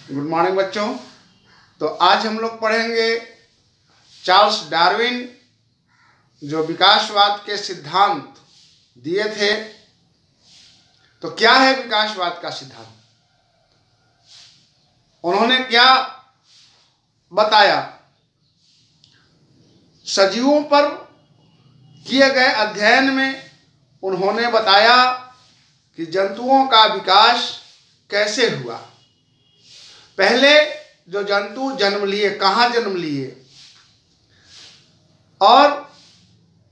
Good morning बच्चों। तो आज हम लोग पढ़ेंगे चार्ल्स डार्विन जो विकासवाद के सिद्धांत दिए थे। तो क्या है विकासवाद का सिद्धांत, उन्होंने क्या बताया? सजीवों पर किए गए अध्ययन में उन्होंने बताया कि जंतुओं का विकास कैसे हुआ। पहले जो जंतु जन्म लिए, कहाँ जन्म लिए, और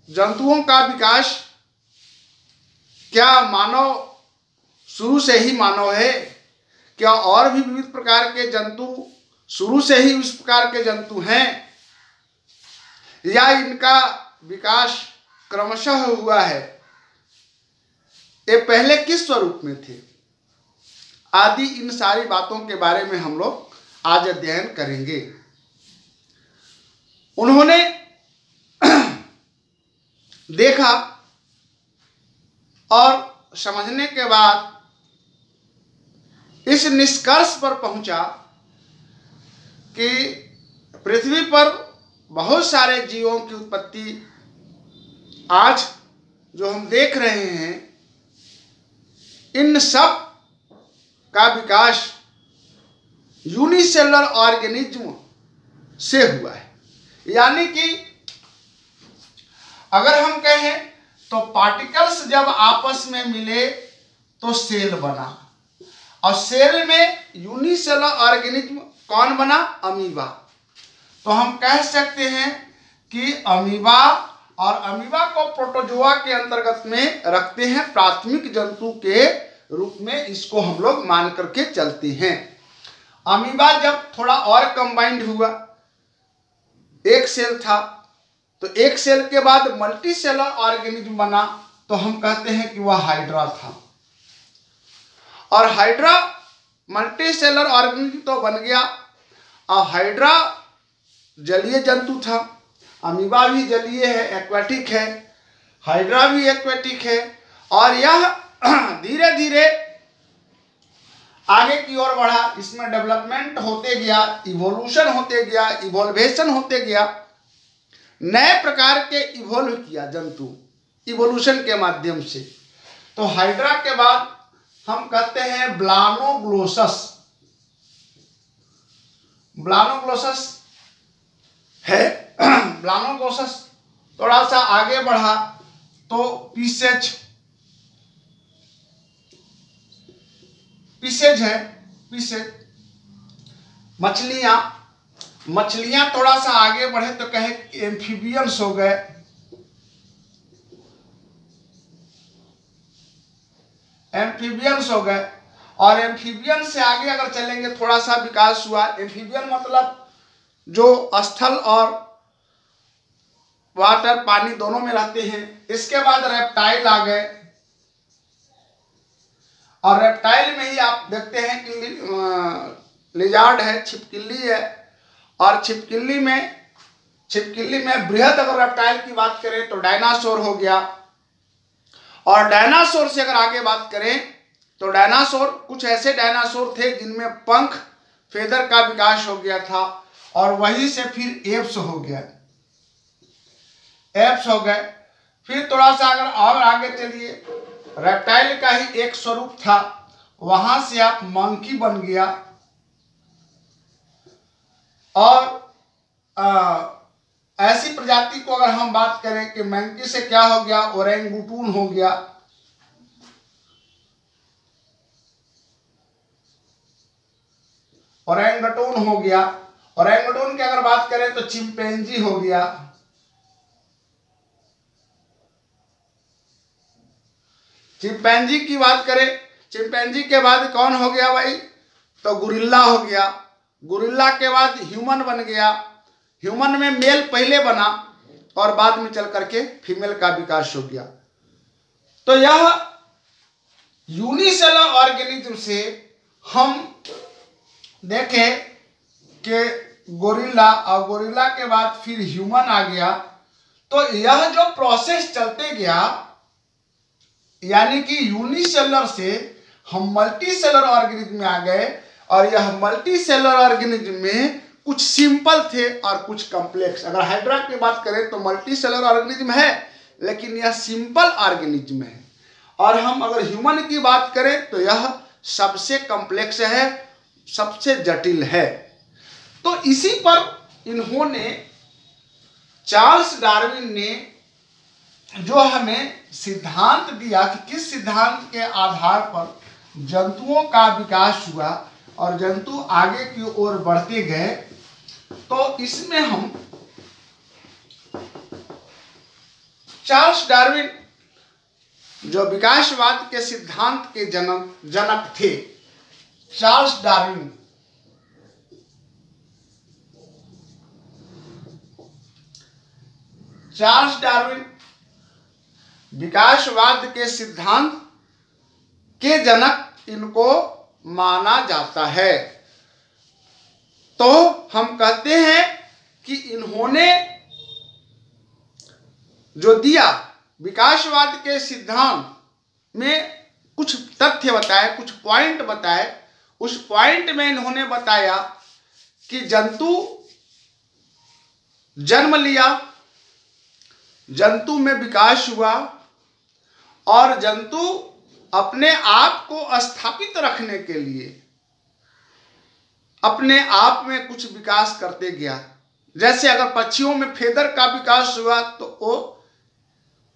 जंतुओं का विकास क्या मानव शुरू से ही मानव है, क्या और भी विविध प्रकार के जंतु शुरू से ही उस प्रकार के जंतु हैं, या इनका विकास क्रमशः हुआ है, ये पहले किस स्वरूप में थे आदि, इन सारी बातों के बारे में हम लोग आज अध्ययन करेंगे। उन्होंने देखा और समझने के बाद इस निष्कर्ष पर पहुंचा कि पृथ्वी पर बहुत सारे जीवों की उत्पत्ति आज जो हम देख रहे हैं, इन सब का विकास यूनिसेलुलर ऑर्गेनिज्म से हुआ है। यानी कि अगर हम कहें तो पार्टिकल्स जब आपस में मिले तो सेल बना, और सेल में यूनिसेलुलर ऑर्गेनिज्म कौन बना? अमीबा। तो हम कह सकते हैं कि अमीबा, और अमीबा को प्रोटोजोआ के अंतर्गत में रखते हैं, प्राथमिक जंतु के रूप में इसको हम लोग मान करके चलते हैं। अमीबा जब थोड़ा और कंबाइंड हुआ, एक सेल था, तो एक सेल के बाद मल्टी सेलर ऑर्गेनिज्म बना, तो हम कहते हैं कि वह हाइड्रा था। और हाइड्रा मल्टी सेलर ऑर्गेनिज्म तो बन गया, और हाइड्रा जलीय जंतु था। अमीबा भी जलीय है, एक्वेटिक है, हाइड्रा भी एक्वेटिक है, और यह धीरे धीरे आगे की ओर बढ़ा। इसमें डेवलपमेंट होते गया, इवोल्यूशन होते गया, इवोल्वेशन होते गया, नए प्रकार के इवोल्व किया जंतु इवोल्यूशन के माध्यम से। तो हाइड्रा के बाद हम कहते हैं ब्लानोग्लोसस। ब्लानोग्लोसस है। ब्लानोग्लोसस थोड़ा सा आगे बढ़ा तो पिसेज है। पिसेज मछलियां थोड़ा सा आगे बढ़े तो कहे एम्फीबियंस हो गए। एम्फीबियंस हो गए, और एम्फीबियन से आगे अगर चलेंगे थोड़ा सा विकास हुआ। एम्फीबियन मतलब जो स्थल और वाटर, पानी दोनों में रहते हैं। इसके बाद रेप्टाइल आ गए, और रेप्टाइल में ही आप देखते हैं कि लिजार्ड है, छिपकली है, और छिपकली में बृहद अगर रेप्टाइल की बात करें तो डायनासोर हो गया। और डायनासोर से अगर आगे बात करें तो डायनासोर, कुछ ऐसे डायनासोर थे जिनमें पंख, फेदर का विकास हो गया था, और वहीं से फिर एप्स हो गया, एप्स हो गए। फिर थोड़ा सा अगर और आगे चलिए, रेप्टाइल का ही एक स्वरूप था, वहां से आप मंकी बन गया, और ऐसी प्रजाति को अगर हम बात करें कि मंकी से क्या हो गया, ओरेंगुटून हो गया। ओरेंगटून हो गया। ओरेंगटून की अगर बात करें तो चिंपैंजी हो गया। चिंपैंजी की बात करें, चिंपैंजी के बाद कौन हो गया भाई? तो गुरिल्ला हो गया। गुरिल्ला के बाद ह्यूमन बन गया। ह्यूमन में मेल पहले बना, और बाद में चल करके फीमेल का विकास हो गया। तो यह यूनिसेलुलर ऑर्गेनिज्म से हम देखें कि गोरिल्ला, और गोरिल्ला के बाद फिर ह्यूमन आ गया। तो यह जो प्रोसेस चलते गया, यानी कि यूनिसेलुलर से हम मल्टी सेलुलर ऑर्गेनिज्म में आ गए, और यह मल्टी सेलुलर ऑर्गेनिज्म में कुछ सिंपल थे और कुछ कॉम्प्लेक्स। अगर हाइड्रा की बात करें तो मल्टी सेलुलर ऑर्गेनिज्म है, लेकिन यह सिंपल ऑर्गेनिज्म है। और हम अगर ह्यूमन की बात करें तो यह सबसे कॉम्प्लेक्स है, सबसे जटिल है। तो इसी पर इन्होंने, चार्ल्स डार्विन ने जो हमें सिद्धांत दिया कि किस सिद्धांत के आधार पर जंतुओं का विकास हुआ और जंतु आगे की ओर बढ़ते गए, तो इसमें हम चार्ल्स डार्विन जो विकासवाद के सिद्धांत के जनक थे, चार्ल्स डार्विन, विकासवाद के सिद्धांत के जनक इनको माना जाता है। तो हम कहते हैं कि इन्होंने जो दिया विकासवाद के सिद्धांत में, कुछ तथ्य बताए, कुछ पॉइंट बताए। उस पॉइंट में इन्होंने बताया कि जंतु जन्म लिया, जंतु में विकास हुआ और जंतु अपने आप को स्थापित रखने के लिए अपने आप में कुछ विकास करते गया। जैसे अगर पक्षियों में फेदर का विकास हुआ तो वो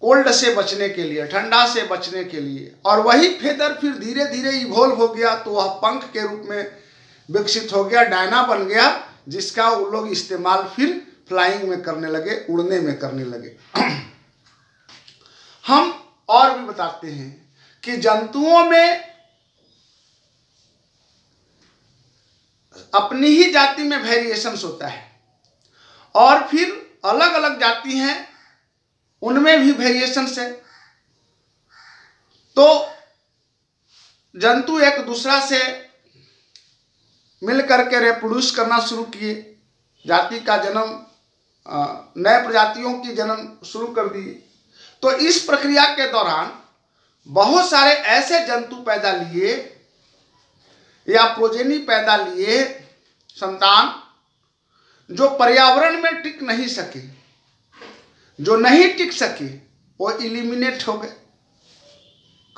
कोल्ड से बचने के लिए, ठंडा से बचने के लिए, और वही फेदर फिर धीरे धीरे इवॉल्व हो गया तो वह पंख के रूप में विकसित हो गया, डायना बन गया, जिसका वो लोग इस्तेमाल फिर फ्लाइंग में करने लगे, उड़ने में करने लगे। हम और भी बताते हैं कि जंतुओं में अपनी ही जाति में वेरिएशंस होता है और फिर अलग अलग जाति हैं उनमें भी वेरिएशंस है। तो जंतु एक दूसरा से मिल करके रिप्रोड्यूस करना शुरू किए, जाति का जन्म, नए प्रजातियों की जन्म शुरू कर दिए। तो इस प्रक्रिया के दौरान बहुत सारे ऐसे जंतु पैदा लिए या प्रोजेनी पैदा लिए, संतान, जो पर्यावरण में टिक नहीं सके, जो नहीं टिक सके वो इलिमिनेट हो गए,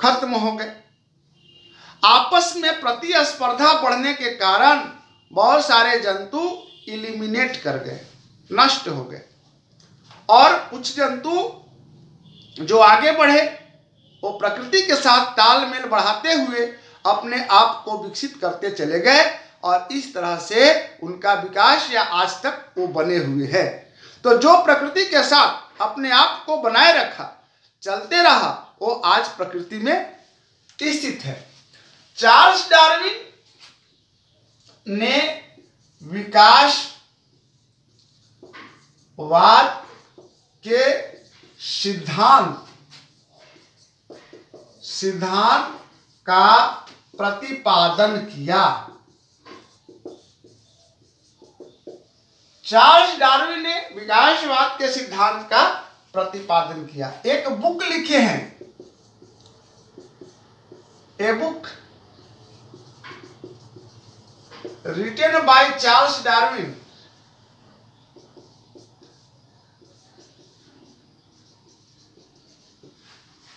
खत्म हो गए। आपस में प्रतिस्पर्धा बढ़ने के कारण बहुत सारे जंतु इलिमिनेट कर गए, नष्ट हो गए, और कुछ जंतु जो आगे बढ़े वो प्रकृति के साथ तालमेल बढ़ाते हुए अपने आप को विकसित करते चले गए और इस तरह से उनका विकास या आज तक वो बने हुए हैं। तो जो प्रकृति के साथ अपने आप को बनाए रखा, चलते रहा, वो आज प्रकृति में स्थित है। चार्ल्स डार्विन ने विकासवाद के सिद्धांत का प्रतिपादन किया। चार्ल्स डार्विन ने विकासवाद के सिद्धांत का प्रतिपादन किया। एक बुक लिखे हैं, a book written by Charles Darwin,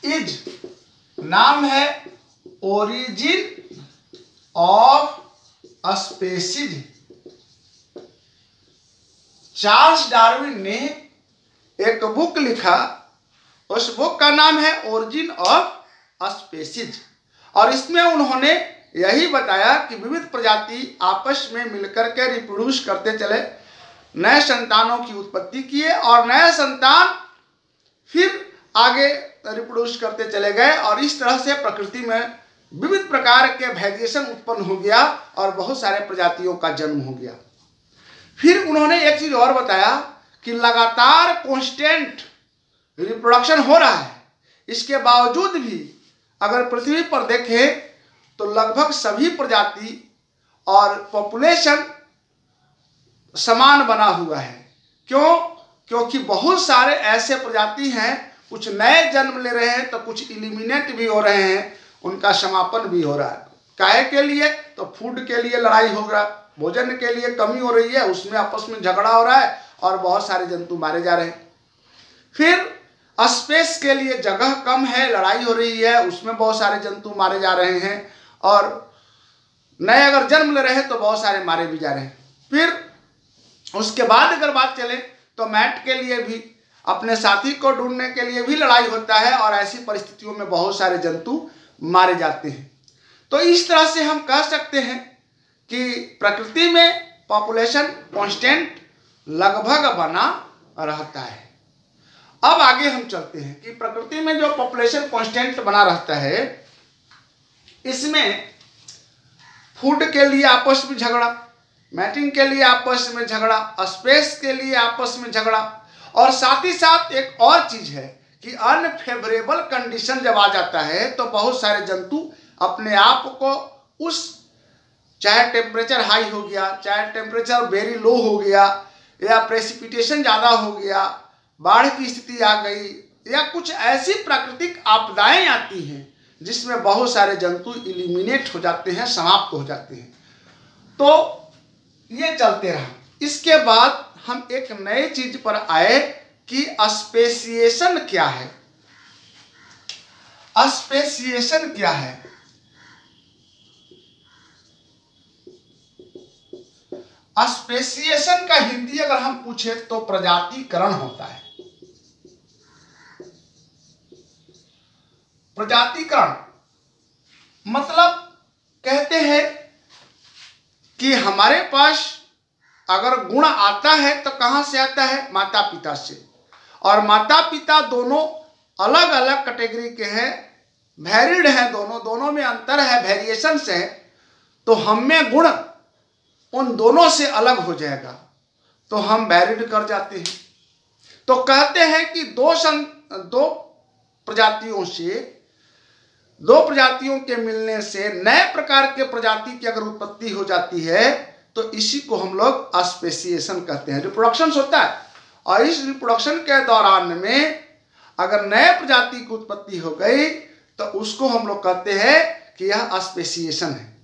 is, नाम है origin of species. Charles Darwin ने एक बुक लिखा, उस बुक का नाम है ओरिजिन ऑफ स्पीशीज, और इसमें उन्होंने यही बताया कि विविध प्रजाति आपस में मिलकर के रिप्रोड्यूस करते चले, नए संतानों की उत्पत्ति किए और नए संतान फिर आगे रिप्रोड्यूस करते चले गए और इस तरह से प्रकृति में विविध प्रकार के वेरिएशन उत्पन्न हो गया और बहुत सारे प्रजातियों का जन्म हो गया। फिर उन्होंने एक चीज और बताया कि लगातार कांस्टेंट रिप्रोडक्शन हो रहा है, इसके बावजूद भी अगर पृथ्वी पर देखें तो लगभग सभी प्रजाति और पॉपुलेशन समान बना हुआ है। क्यों? क्योंकि बहुत सारे ऐसे प्रजाति हैं, कुछ नए जन्म ले रहे हैं तो कुछ इलिमिनेट भी हो रहे हैं, उनका समापन भी हो रहा है। काहे के लिए? तो फूड के लिए लड़ाई हो रहा, भोजन के लिए कमी हो रही है, उसमें आपस में झगड़ा हो रहा है और बहुत सारे जंतु मारे जा रहे हैं। फिर स्पेस के लिए जगह कम है, लड़ाई हो रही है, उसमें बहुत सारे जंतु मारे जा रहे हैं, और नए अगर जन्म ले रहे हैं तो बहुत सारे मारे भी जा रहे हैं। फिर उसके बाद अगर बात चले तो मैट के लिए भी, अपने साथी को ढूंढने के लिए भी लड़ाई होता है, और ऐसी परिस्थितियों में बहुत सारे जंतु मारे जाते हैं। तो इस तरह से हम कह सकते हैं कि प्रकृति में पॉपुलेशन कांस्टेंट लगभग बना रहता है। अब आगे हम चलते हैं कि प्रकृति में जो पॉपुलेशन कांस्टेंट बना रहता है, इसमें फूड के लिए आपस में झगड़ा, मैटिंग के लिए आपस में झगड़ा, स्पेस के लिए आपस में झगड़ा, और साथ ही साथ एक और चीज है कि अनफेवरेबल कंडीशन जब आ जाता है तो बहुत सारे जंतु अपने आप को उस, चाहे टेम्परेचर हाई हो गया, चाहे टेम्परेचर वेरी लो हो गया, या प्रेसिपिटेशन ज़्यादा हो गया, बाढ़ की स्थिति आ गई, या कुछ ऐसी प्राकृतिक आपदाएं आती हैं जिसमें बहुत सारे जंतु इलिमिनेट हो जाते हैं, समाप्त हो जाते हैं। तो ये चलते रहा। इसके बाद हम एक नए चीज पर आए कि स्पेसिएशन क्या है। स्पेसिएशन क्या है? स्पेसिएशन का हिंदी अगर हम पूछे तो प्रजातिकरण होता है। प्रजातिकरण मतलब कहते हैं कि हमारे पास अगर गुण आता है तो कहां से आता है? माता पिता से, और माता पिता दोनों अलग अलग कैटेगरी के हैं, वैरिड हैं, दोनों में अंतर है, वेरिएशंस है, तो हम में गुण उन दोनों से अलग हो जाएगा तो हम वैरिड कर जाते हैं। तो कहते हैं कि दो प्रजातियों के मिलने से नए प्रकार के प्रजाति की अगर उत्पत्ति हो जाती है तो इसी को हम लोग स्पेसिएशन कहते हैं। रिप्रोडक्शन होता है, और इस रिप्रोडक्शन के दौरान में अगर नए प्रजाति की उत्पत्ति हो गई तो उसको हम लोग कहते हैं कि यह स्पेसिएशन है,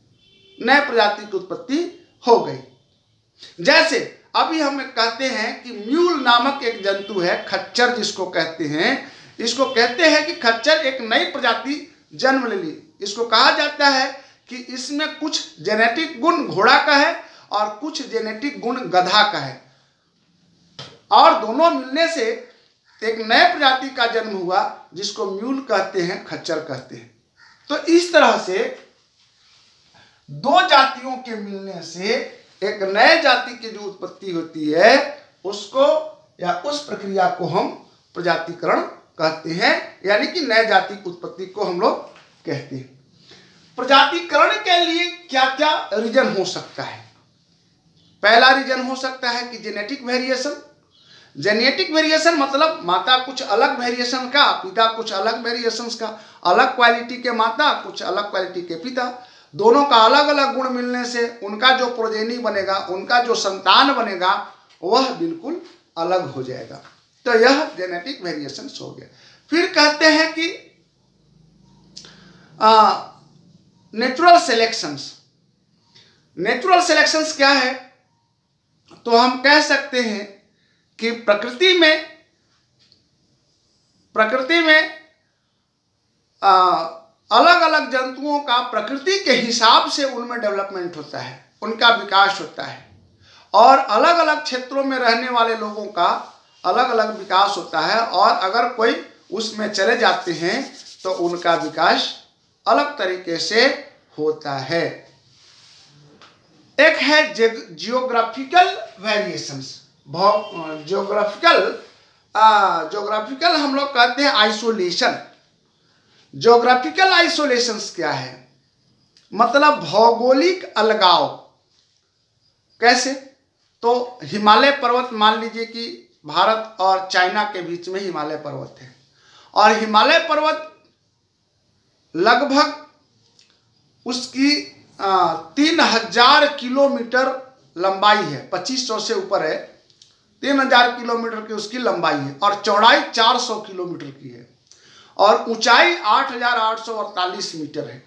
नए प्रजाति की उत्पत्ति हो गई। जैसे अभी हम कहते हैं कि म्यूल नामक एक जंतु है, खच्चर जिसको कहते हैं, इसको कहते हैं कि खच्चर एक नई प्रजाति जन्म ले ली। इसको कहा जाता है कि इसमें कुछ जेनेटिक गुण घोड़ा का है और कुछ जेनेटिक गुण गधा का है, और दोनों मिलने से एक नए प्रजाति का जन्म हुआ जिसको म्यूल कहते हैं, खच्चर कहते हैं। तो इस तरह से दो जातियों के मिलने से एक नए जाति की जो उत्पत्ति होती है उसको, या उस प्रक्रिया को हम प्रजातिकरण कहते हैं, यानी कि नए जाति की उत्पत्ति को हम लोग कहते हैं। प्रजातिकरण के लिए क्या क्या रीजन हो सकता है? पहला रीजन हो सकता है कि जेनेटिक वेरिएशन। जेनेटिक वेरिएशन मतलब माता कुछ अलग वेरिएशन का, पिता कुछ अलग वेरिएशंस का, अलग क्वालिटी के माता, कुछ अलग क्वालिटी के पिता, दोनों का अलग अलग गुण मिलने से उनका जो प्रोजेनी बनेगा, उनका जो संतान बनेगा वह बिल्कुल अलग हो जाएगा। तो यह जेनेटिक वेरिएशन हो गया। फिर कहते हैं कि नेचुरल सिलेक्शंस। नेचुरल सिलेक्शंस क्या है? तो हम कह सकते हैं कि प्रकृति में अलग अलग जंतुओं का प्रकृति के हिसाब से उनमें डेवलपमेंट होता है, उनका विकास होता है, और अलग अलग क्षेत्रों में रहने वाले लोगों का अलग अलग विकास होता है, और अगर कोई उसमें चले जाते हैं तो उनका विकास अलग तरीके से होता है। एक है जियोग्राफिकल वेरिएशंस। जियोग्राफिकल हम लोग कहते हैं आइसोलेशन। जियोग्राफिकल आइसोलेशंस क्या है? मतलब भौगोलिक अलगाव। कैसे? तो हिमालय पर्वत, मान लीजिए कि भारत और चाइना के बीच में हिमालय पर्वत है, और हिमालय पर्वत लगभग उसकी 3000 किलोमीटर लंबाई है, 2500 से ऊपर है, 3000 किलोमीटर की उसकी लंबाई है, और चौड़ाई 400 किलोमीटर की है, और ऊंचाई 8848 मीटर है।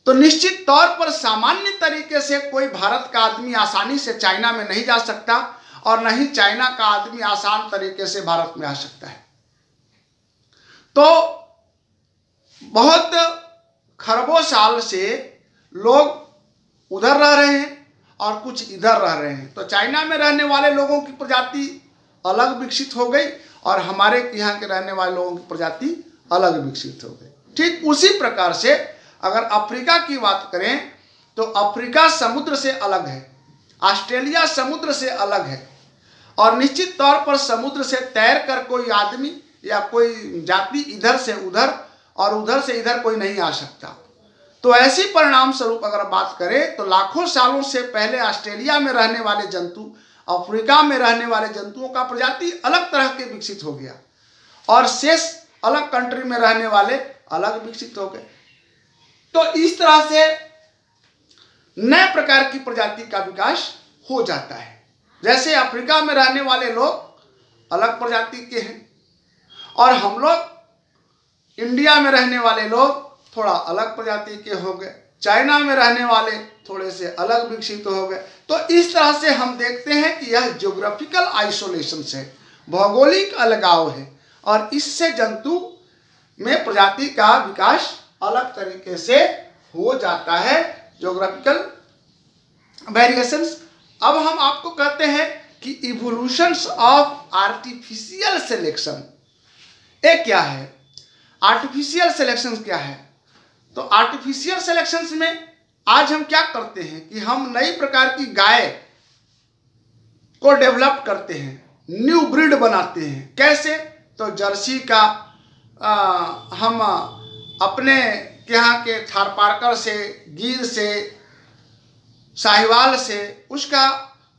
तो निश्चित तौर पर सामान्य तरीके से कोई भारत का आदमी आसानी से चाइना में नहीं जा सकता और न ही चाइना का आदमी आसान तरीके से भारत में आ सकता है। तो बहुत खरबों साल से लोग उधर रह रहे हैं और कुछ इधर रह रहे हैं। तो चाइना में रहने वाले लोगों की प्रजाति अलग विकसित हो गई और हमारे यहाँ के रहने वाले लोगों की प्रजाति अलग विकसित हो गई। ठीक उसी प्रकार से अगर अफ्रीका की बात करें तो अफ्रीका समुद्र से अलग है, ऑस्ट्रेलिया समुद्र से अलग है और निश्चित तौर पर समुद्र से तैर कर कोई आदमी या कोई जाति इधर से उधर और उधर से इधर कोई नहीं आ सकता। तो ऐसी परिणाम स्वरूप अगर बात करें तो लाखों सालों से पहले ऑस्ट्रेलिया में रहने वाले जंतु अफ्रीका में रहने वाले जंतुओं का प्रजाति अलग तरह के विकसित हो गया और शेष अलग कंट्री में रहने वाले अलग विकसित हो गए। तो इस तरह से नए प्रकार की प्रजाति का विकास हो जाता है। जैसे अफ्रीका में रहने वाले लोग अलग प्रजाति के हैं और हम लोग इंडिया में रहने वाले लोग थोड़ा अलग प्रजाति के हो गए, चाइना में रहने वाले थोड़े से अलग विकसित हो गए। तो इस तरह से हम देखते हैं कि यह ज्योग्राफिकल आइसोलेशन है, भौगोलिक अलगाव है और इससे जंतु में प्रजाति का विकास अलग तरीके से हो जाता है, ज्योग्राफिकल वेरिएशंस। अब हम आपको कहते हैं कि इवोल्यूशंस ऑफ आर्टिफिशियल सिलेक्शन ये क्या है, आर्टिफिशियल सिलेक्शन क्या है। तो आर्टिफिशियल सिलेक्शंस में आज हम क्या करते हैं कि हम नई प्रकार की गाय को डेवलप करते हैं, न्यू ब्रीड बनाते हैं। कैसे, तो जर्सी का हम अपने यहाँ के थारपारकर से, गिर से, साहिवाल से उसका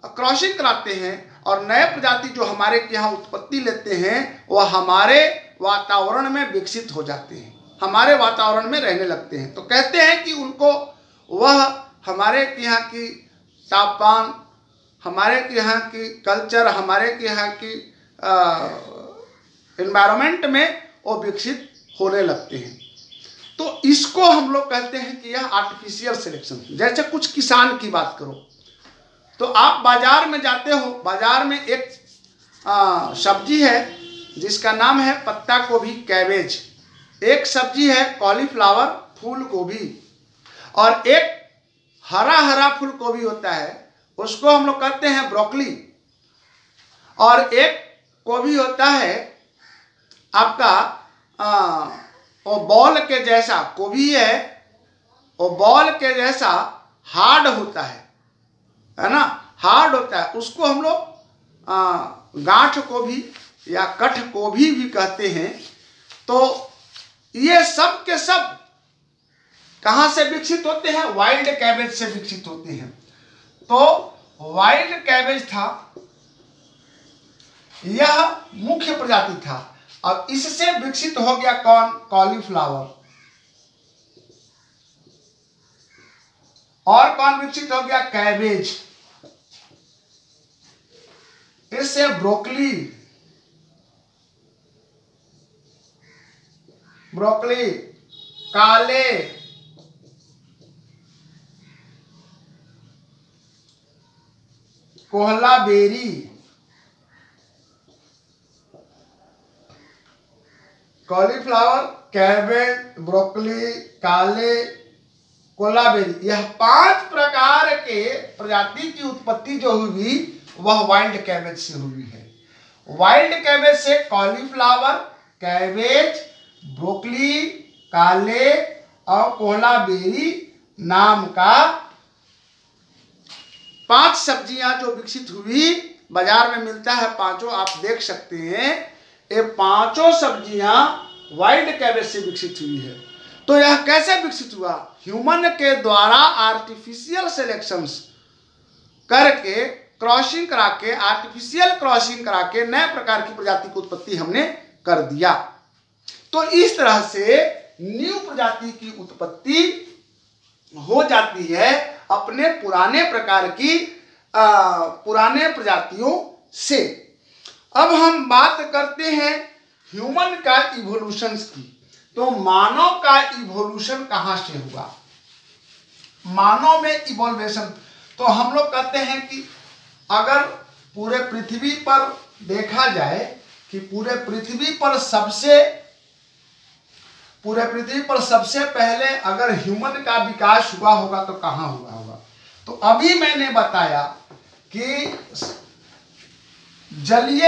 क्रॉसिंग कराते हैं और नए प्रजाति जो हमारे यहाँ उत्पत्ति लेते हैं वह हमारे वातावरण में विकसित हो जाते हैं, हमारे वातावरण में रहने लगते हैं। तो कहते हैं कि उनको वह हमारे यहाँ की तापमान, हमारे यहाँ की कल्चर, हमारे यहाँ की एनवायरनमेंट में वो विकसित होने लगते हैं। तो इसको हम लोग कहते हैं कि यह आर्टिफिशियल सिलेक्शन। जैसे कुछ किसान की बात करो तो आप बाजार में जाते हो, बाजार में एक सब्जी है जिसका नाम है पत्ता गोभी, कैबेज। एक सब्जी है कॉलीफ्लावर, फूल गोभी, और एक हरा हरा फूल गोभी होता है उसको हम लोग कहते हैं ब्रोकली, और एक गोभी होता है आपका वो बॉल के जैसा गोभी है, वो बॉल के जैसा हार्ड होता है ना, हार्ड होता है। उसको हम लोग गांठ गोभी या कठ गोभी भी कहते हैं। तो ये सब के सब कहाँ से विकसित होते हैं, वाइल्ड कैबेज से विकसित होते हैं। तो वाइल्ड कैबेज था, यह मुख्य प्रजाति था। अब इससे विकसित हो गया कौन, कॉलीफ्लावर। और कौन विकसित हो गया, कैबेज। इससे ब्रोकली, ब्रोकली, काले, Kohla berry, cauliflower, cabbage, broccoli, काले, कोलाबेरी, यह 5 प्रकार के प्रजाति की उत्पत्ति जो हुई वह वाइल्ड कैबेज से हुई है। वाइल्ड कैबेज से कॉलीफ्लावर, कैबेज, ब्रोकली, काले और कोलाबेरी नाम का 5 सब्जियां जो विकसित हुई, बाजार में मिलता है पांचों, आप देख सकते हैं। ये पांचों सब्जियां वाइल्ड कैबेज से विकसित हुई है। तो यह कैसे विकसित हुआ, ह्यूमन के द्वारा आर्टिफिशियल सिलेक्शंस करके, क्रॉसिंग करा के, आर्टिफिशियल क्रॉसिंग करा के नए प्रकार की प्रजाति की उत्पत्ति हमने कर दिया। तो इस तरह से न्यू प्रजाति की उत्पत्ति हो जाती है अपने पुराने प्रकार की पुराने प्रजातियों से। अब हम बात करते हैं ह्यूमन का इवोल्यूशन की। तो मानव का इवोल्यूशन कहाँ से हुआ, मानव में इवोल्यूशन। तो हम लोग कहते हैं कि अगर पूरे पृथ्वी पर देखा जाए कि पूरे पृथ्वी पर सबसे पहले अगर ह्यूमन का विकास हुआ होगा तो कहाँ हुआ होगा। तो अभी मैंने बताया कि जलीय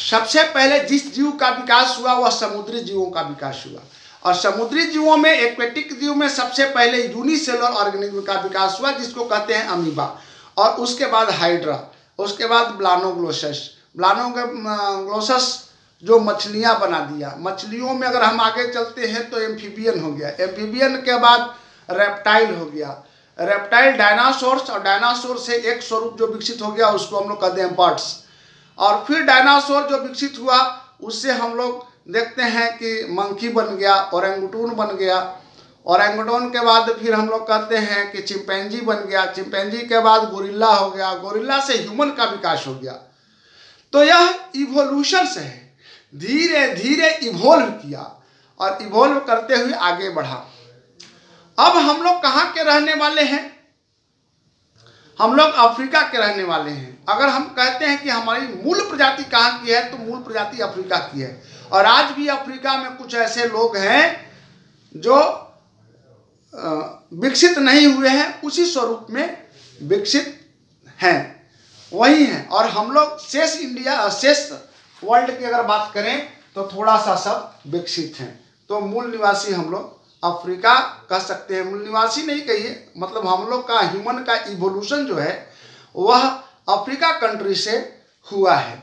सबसे पहले जिस जीव का विकास हुआ वह समुद्री जीवों का विकास हुआ, और समुद्री जीवों में एक्वेटिक जीव में सबसे पहले यूनिसेलुलर ऑर्गेनिज्म का विकास हुआ जिसको कहते हैं अमीबा, और उसके बाद हाइड्रा, उसके बाद ब्लानोग्लोसस जो मछलियां बना दिया। मछलियों में अगर हम आगे चलते हैं तो एम्फीबियन हो गया, एम्फीबियन के बाद रेप्टाइल हो गया, रेप्टाइल डायनासोर्स, और डायनासोर से एक स्वरूप जो विकसित हो गया उसको हम लोग कहते हैं बर्ड्स। और फिर डायनासोर जो विकसित हुआ उससे हम लोग देखते हैं कि मंकी बन गया, ओरेंगुटून बन गया, ओरेंगुटून के बाद फिर हम लोग कहते हैं कि चिंपैंजी बन गया, चिंपैंजी के बाद गोरिल्ला हो गया, गोरिल्ला से ह्यूमन का विकास हो गया। तो यह इवोल्यूशन से है, धीरे धीरे इवोल्व किया और इवोल्व करते हुए आगे बढ़ा। अब हम लोग कहाँ के रहने वाले हैं? हम लोग अफ्रीका के रहने वाले हैं। अगर हम कहते हैं कि हमारी मूल प्रजाति कहाँ की है तो मूल प्रजाति अफ्रीका की है, और आज भी अफ्रीका में कुछ ऐसे लोग हैं जो विकसित नहीं हुए हैं, उसी स्वरूप में विकसित हैं, वही हैं। और हम लोग शेष वर्ल्ड की अगर बात करें तो थोड़ा सा सब विकसित हैं। तो मूल निवासी हम लोग अफ्रीका कह सकते हैं। मूल निवासी नहीं कहिए, मतलब हम लोग का ह्यूमन का इवोल्यूशन जो है वह अफ्रीका कंट्री से हुआ है।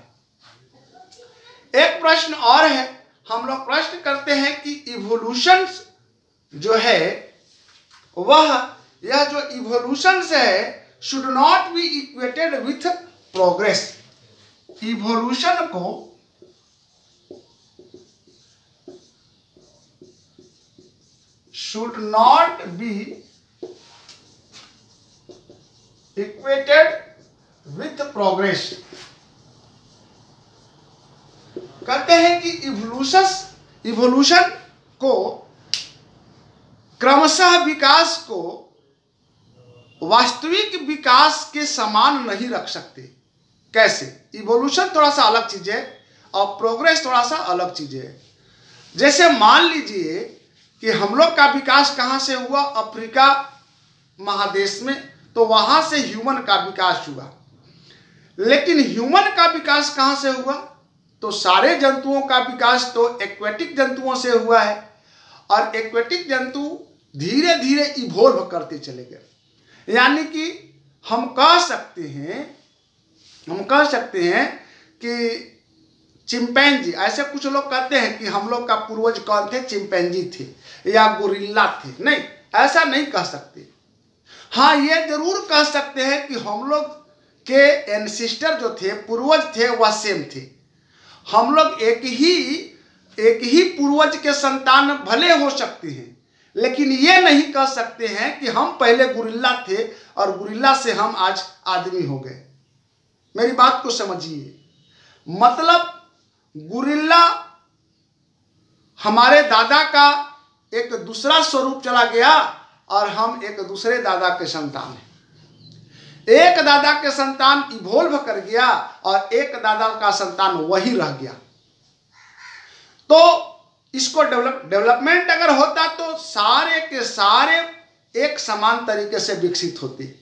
एक प्रश्न और है, हम लोग प्रश्न करते हैं कि इवोल्यूशन जो है यह जो इवोल्यूशन है should not be equated with progress. Evolution को should not be equated with progress। कहते हैं कि इवोल्यूशन को क्रमशः विकास को वास्तविक विकास के समान नहीं रख सकते। कैसे? इवोल्यूशन थोड़ा सा अलग चीज है और प्रोग्रेस थोड़ा सा अलग चीज है। जैसे मान लीजिए कि हम लोग का विकास कहाँ से हुआ? अफ्रीका महादेश में, तो वहां से ह्यूमन का विकास हुआ। लेकिन ह्यूमन का विकास कहाँ से हुआ? तो सारे जंतुओं का विकास तो एक्वेटिक जंतुओं से हुआ है, और एक्वेटिक जंतु धीरे धीरे इवोल्व करते चले गए। यानी कि हम कह सकते हैं कि चिंपैंजी, ऐसे कुछ लोग कहते हैं कि हम लोग का पूर्वज कौन थे? चिंपैंजी थे या गोरिल्ला थे। नहीं, ऐसा नहीं कह सकते। हाँ, ये जरूर कह सकते हैं कि हम लोग के एंसिस्टर जो थे, पूर्वज थे, वह सेम थे। हम लोग एक ही पूर्वज के संतान भले हो सकते हैं, लेकिन ये नहीं कह सकते हैं कि हम पहले गोरिल्ला थे और गोरिल्ला से हम आज आदमी हो गए। मेरी बात को समझिए, मतलब गोरिल्ला हमारे दादा का एक दूसरा स्वरूप चला गया और हम एक दूसरे दादा के संतान हैं। एक दादा के संतान इवोल्व कर गया और एक दादा का संतान वही रह गया। तो इसको डेवलपमेंट अगर होता तो सारे के सारे एक समान तरीके से विकसित होते।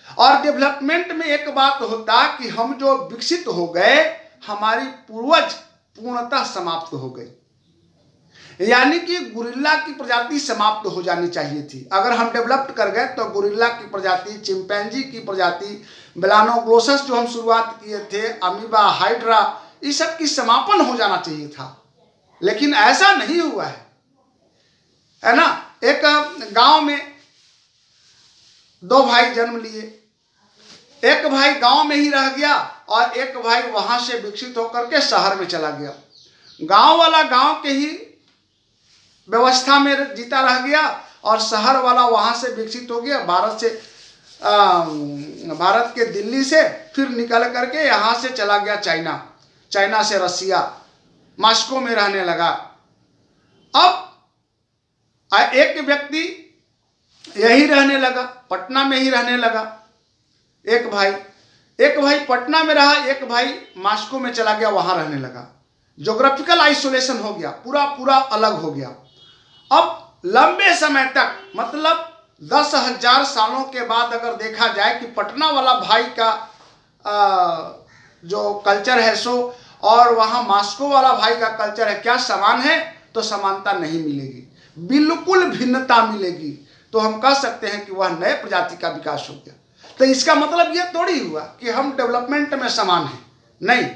और डेवलपमेंट में एक बात होता कि हम जो विकसित हो गए, हमारी पूर्वज पूर्णतः समाप्त हो गई। यानी कि गोरिल्ला की प्रजाति समाप्त हो जानी चाहिए थी। अगर हम डेवलप्ड कर गए तो गोरिल्ला की प्रजाति, चिंपैंजी की प्रजाति, ब्लानोग्लोसस जो हम शुरुआत किए थे, अमीबा, हाइड्रा, इस सब की समापन हो जाना चाहिए था। लेकिन ऐसा नहीं हुआ है ना। एक गांव में दो भाई जन्म लिए, एक भाई गांव में ही रह गया और एक भाई वहां से विकसित होकर के शहर में चला गया। गांव वाला गांव के ही व्यवस्था में जीता रह गया और शहर वाला वहां से विकसित हो गया। भारत के दिल्ली से फिर निकल करके यहाँ से चला गया चाइना, चाइना से रसिया, मॉस्को में रहने लगा। अब एक व्यक्ति यही रहने लगा, पटना में ही रहने लगा। एक भाई पटना में रहा, एक भाई मॉस्को में चला गया, वहां रहने लगा। ज्योग्राफिकल आइसोलेशन हो गया, पूरा अलग हो गया। अब लंबे समय तक, मतलब 10,000 सालों के बाद अगर देखा जाए कि पटना वाला भाई का जो कल्चर है सो और वहाँ मॉस्को वाला भाई का कल्चर है, क्या समान है? तो समानता नहीं मिलेगी, बिल्कुल भिन्नता मिलेगी। तो हम कह सकते हैं कि वह नए प्रजाति का विकास हो गया। तो इसका मतलब यह थोड़ी हुआ कि हम डेवलपमेंट में समान हैं, नहीं,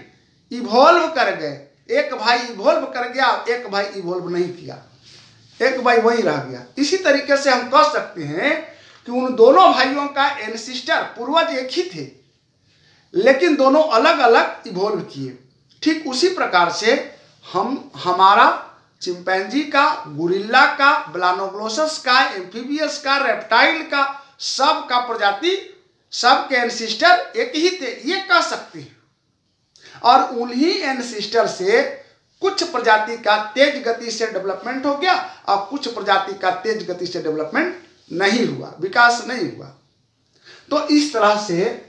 इवॉल्व कर गए। एक भाई इवॉल्व कर गया, एक भाई इवॉल्व नहीं किया, एक भाई वही रह गया। इसी तरीके से हम कह सकते हैं कि उन दोनों भाइयों का एंसेस्टर, पूर्वज एक ही थे, लेकिन दोनों अलग अलग इवॉल्व किए। ठीक उसी प्रकार से हमारा चिंपैंजी का, गुरिल्ला का, ब्लानोग्लोसस का, एम्फीबियस का, रेप्टाइल का, सब का प्रजाति, सब के एंसेस्टर एक ही थे, ये कह सकते हैं। और उन्हीं एंसेस्टर से कुछ प्रजाति का तेज गति से डेवलपमेंट हो गया और कुछ प्रजाति का तेज गति से डेवलपमेंट नहीं हुआ, विकास नहीं हुआ। तो इस तरह से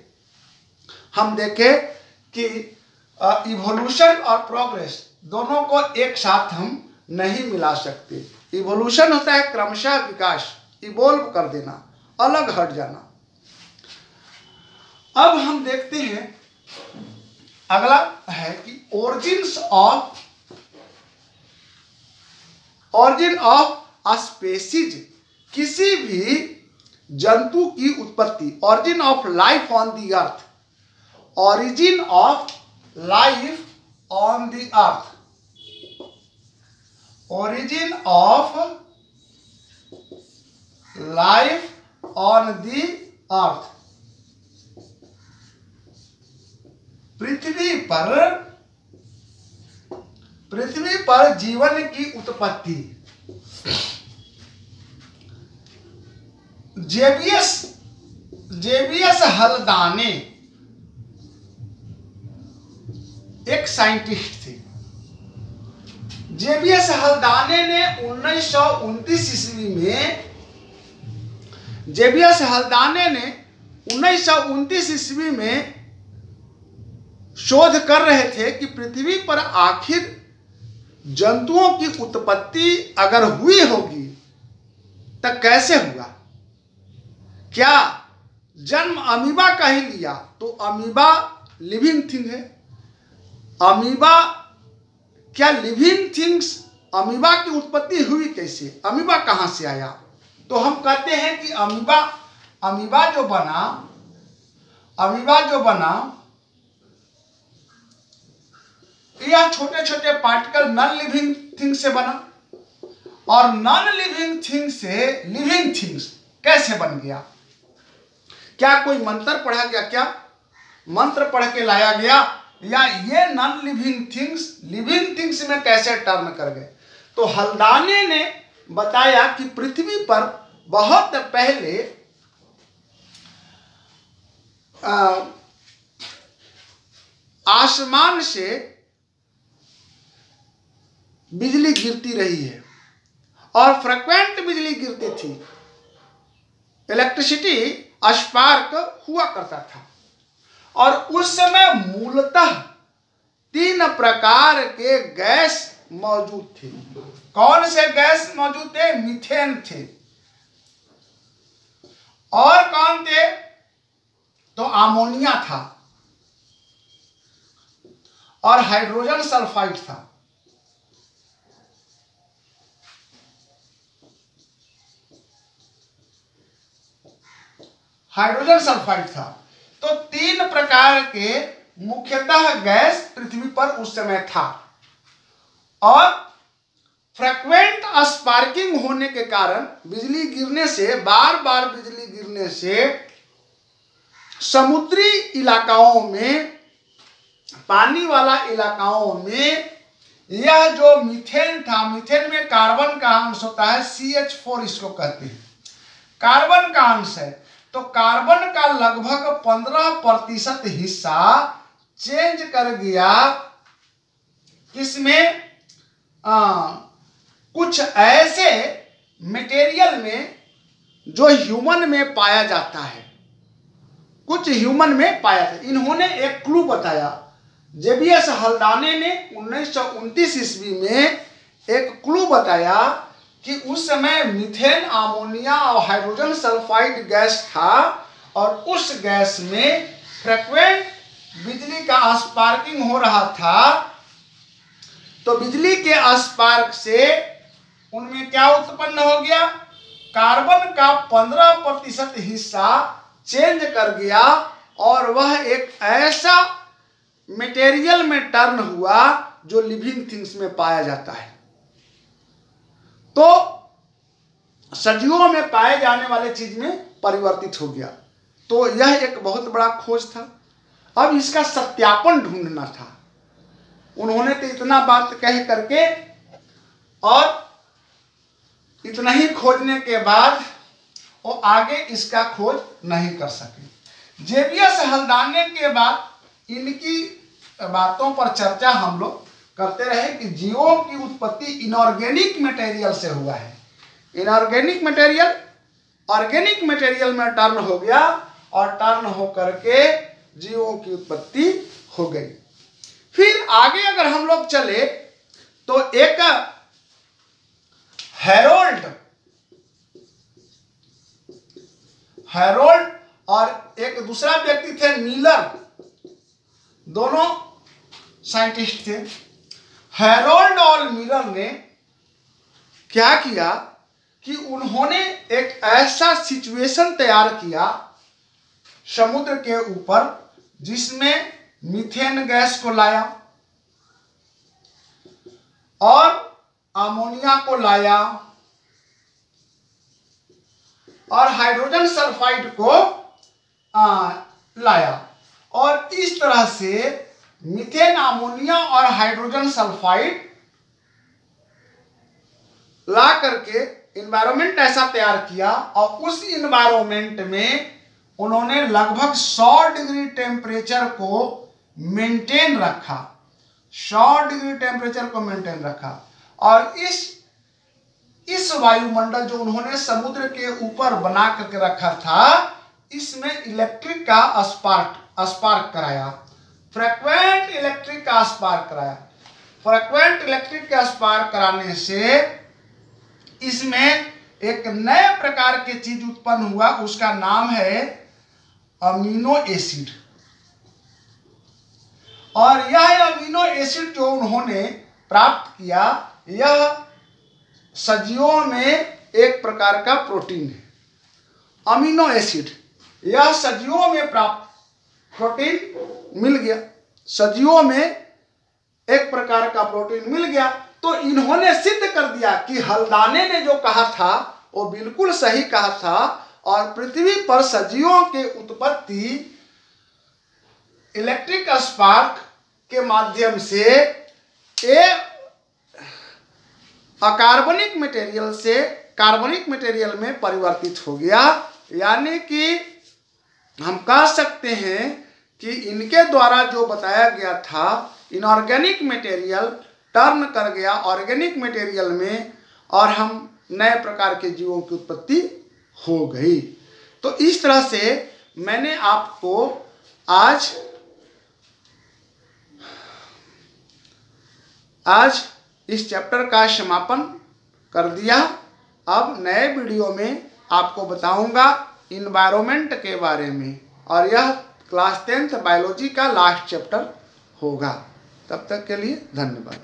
हम देखें कि इवोल्यूशन और प्रोग्रेस दोनों को एक साथ हम नहीं मिला सकते। इवोल्यूशन होता है क्रमशः विकास, इवोल्व कर देना, अलग हट जाना। अब हम देखते हैं, अगला है कि ऑरिजिन ऑफ स्पेसीज, किसी भी जंतु की उत्पत्ति, origin of life on the earth, origin of life on the earth, origin of life on the earth, पृथ्वी पर जीवन की उत्पत्ति। जेबियस हल्दाने एक साइंटिस्ट थे। जेबियस हल्दाने ने 1929 ईस्वी में, जेबियस हल्दाने ने 1929 ईस्वी में शोध कर रहे थे कि पृथ्वी पर आखिर जंतुओं की उत्पत्ति अगर हुई होगी तो कैसे हुआ। क्या जन्म अमीबा का ही लिया तो अमीबा लिविंग थिंग है, अमीबा क्या लिविंग थिंग्स, अमीबा की उत्पत्ति हुई कैसे, अमीबा कहां से आया? तो हम कहते हैं कि अमीबा जो बना यह छोटे छोटे पार्टिकल नॉन लिविंग थिंग से बना, और नॉन लिविंग थिंग से लिविंग थिंग्स कैसे बन गया? क्या कोई मंत्र पढ़ा गया? क्या मंत्र पढ़ के लाया गया? या ये non living things living things में कैसे टर्न कर गए? तो हल्दाने ने बताया कि पृथ्वी पर बहुत पहले आसमान से बिजली गिरती रही है और फ्रीक्वेंट बिजली गिरती थी, इलेक्ट्रिसिटी स्पार्क हुआ करता था। और उस समय मूलतः 3 प्रकार के गैस मौजूद थे। कौन से गैस मौजूद थे? मीथेन थे। और कौन थे? तो अमोनिया था और हाइड्रोजन सल्फाइड था। हाइड्रोजन सल्फाइड था। तो 3 प्रकार के मुख्यतः गैस पृथ्वी पर उस समय था, और फ्रीक्वेंट स्पार्किंग होने के कारण बिजली गिरने से, बार बार बिजली गिरने से समुद्री इलाकाओं में, पानी वाला इलाकाओं में यह जो मीथेन था, मीथेन में कार्बन का अंश होता है, CH4 इसको कहते हैं, कार्बन का अंश है। तो कार्बन का लगभग 15% हिस्सा चेंज कर गया किसमें? कुछ ऐसे मटेरियल में जो ह्यूमन में पाया जाता है, कुछ ह्यूमन में पाया जाता है। इन्होंने एक क्लू बताया। जेबीएस हल्दाने ने 1929 ईस्वी में एक क्लू बताया कि उस समय मीथेन, अमोनिया और हाइड्रोजन सल्फाइड गैस था और उस गैस में फ्रीक्वेंट बिजली का स्पार्किंग हो रहा था। तो बिजली के स्पार्क से उनमें क्या उत्पन्न हो गया? कार्बन का 15% हिस्सा चेंज कर गया और वह एक ऐसा मटेरियल में टर्न हुआ जो लिविंग थिंग्स में पाया जाता है। तो सजीवों में पाए जाने वाले चीज में परिवर्तित हो गया। तो यह एक बहुत बड़ा खोज था। अब इसका सत्यापन ढूंढना था। उन्होंने तो इतना बात कह करके और इतना ही खोजने के बाद वो आगे इसका खोज नहीं कर सके। जेबीएस हल्दाने के बाद इनकी बातों पर चर्चा हम लोग करते रहे कि जीवों की उत्पत्ति इनऑर्गेनिक मटेरियल से हुआ है। इनऑर्गेनिक मटेरियल ऑर्गेनिक मटेरियल में टर्न हो गया और टर्न हो करके जीवों की उत्पत्ति हो गई। फिर आगे अगर हम लोग चले तो एक हैरोल्ड और एक दूसरा व्यक्ति थे मिलर, दोनों साइंटिस्ट थे। हैरोल्ड और मिलर ने क्या किया कि उन्होंने एक ऐसा सिचुएशन तैयार किया समुद्र के ऊपर जिसमें मीथेन गैस को लाया और अमोनिया को लाया और हाइड्रोजन सल्फाइड को लाया और इस तरह से मीथेन, अमोनिया और हाइड्रोजन सल्फाइड ला करके इन्वायरमेंट ऐसा तैयार किया और उस इन्वायरमेंट में उन्होंने लगभग 100 डिग्री टेम्परेचर को मेंटेन रखा। 100 डिग्री टेम्परेचर को मेंटेन रखा और इस वायुमंडल जो उन्होंने समुद्र के ऊपर बना करके रखा था, इसमें इलेक्ट्रिक का स्पार्क कराया, फ्रीक्वेंट इलेक्ट्रिक का स्पार्क कराया। फ्रीक्वेंट इलेक्ट्रिक का स्पार्क कराने से इसमें एक नए प्रकार की चीज उत्पन्न हुआ, उसका नाम है अमीनो एसिड। और यह अमीनो एसिड जो उन्होंने प्राप्त किया, यह सजीवों में एक प्रकार का प्रोटीन है। अमीनो एसिड यह सजीवों में प्राप्त प्रोटीन मिल गया, सजीवों में एक प्रकार का प्रोटीन मिल गया। तो इन्होंने सिद्ध कर दिया कि हल्दाने ने जो कहा था वो बिल्कुल सही कहा था और पृथ्वी पर सजीवों के उत्पत्ति इलेक्ट्रिक स्पार्क के माध्यम से एक अकार्बनिक मटेरियल से कार्बनिक मटेरियल में परिवर्तित हो गया। यानी कि हम कह सकते हैं कि इनके द्वारा जो बताया गया था, इनऑर्गेनिक मटेरियल टर्न कर गया ऑर्गेनिक मटेरियल में और हम नए प्रकार के जीवों की उत्पत्ति हो गई। तो इस तरह से मैंने आपको आज इस चैप्टर का समापन कर दिया। अब नए वीडियो में आपको बताऊंगा इन्वायरमेंट के बारे में और यह क्लास 10th बायोलॉजी का लास्ट चैप्टर होगा। तब तक के लिए धन्यवाद।